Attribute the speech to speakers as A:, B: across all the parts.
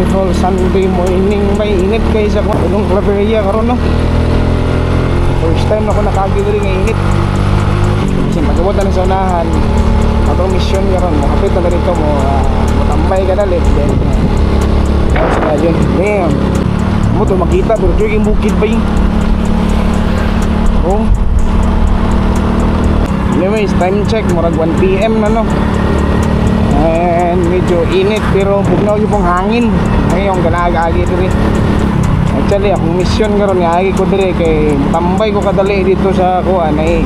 A: beautiful Sunday morning. May init kayo sa itong Claveria karon no. First time ako nakagiri nga init. Kasi pagkabot na sa unahan, atong mission karon mo kapit na dito mo matambay ka dalit. Then tapos na yun. Damn. Mo to makita pero yung bukid ba yun? Oh. Anyways, time check murag 1 PM na no. And medyo init pero bugnaw yung pong hangin. Ngayon ganag-agi diri. Actually akong mission karon nga agi ko diri kay tambay ko kadali dito sa kuan ay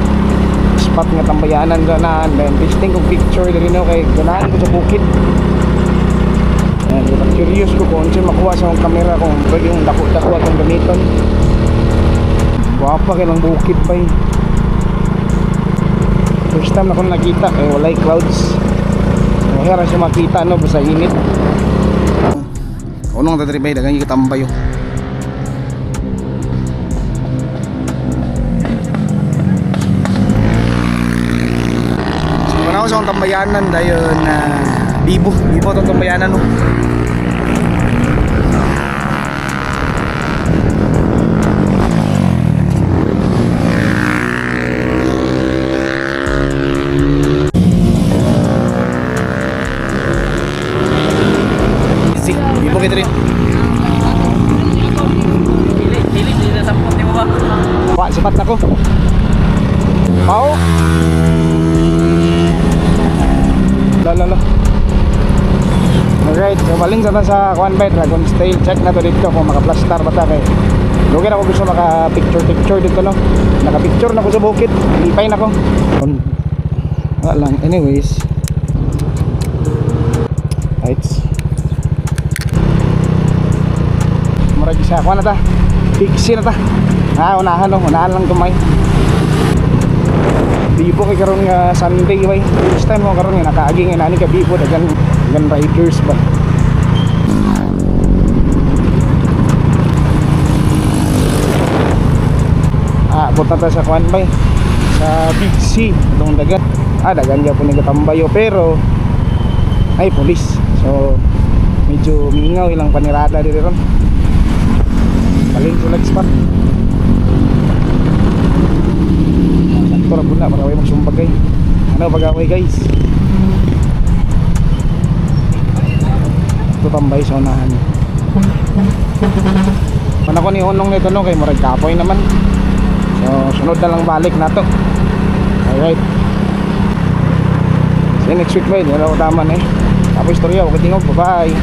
A: spot nga tambayanan ganahan. Then testing ko picture diri no kay ganahan ko sa bukid. And curious ko kung saan makuha sa akong camera kung pwede yung dako-dako akong gamiton. Wapa kay lang bukid pa yun. First time na ko nakita kay walay clouds. Mahira siya makita no basta init. Unong tatribay dagang ikatambay yo. Wala ko sa akong tambayanan dayon na Bibo itong tambayanan no. Bibo kita rin. Dili na sampot ni mo ba? Wah, sipat na ko. Pao. Lala. Alright, so baling sa kuan bay Dragon Tail. Check na to dito kung maka-plastar ba ta kay. Lugi na ko gusto maka-picture dito no. Naka-picture na ko sa bukid. Ipay na ko. Wala lang. Anyways. Right. Murag isa kuan na ta. Pixie na ta. Unahan lang kumay. Bibo kay karon nga Sunday way. First time mo karon nga nakaagi nga nani ka bibo dagan riders ba. Punta ta sa kuan bay sa Big C dong dagat. Dagan gyud ni katambayo pero ay pulis. So medyo mingaw ilang panirada diri ron. Paling select spot. Sakto ra pud na para way magsumbagay. Ano pag-away guys? Ito tambay sa unahan. Mana ko ni unong nito no kay murag kapoy naman. So sunod na lang balik nato. Alright. See you next week ba? Wala ko tama na eh. Tapos istorya, huwag katingog. Bye bye.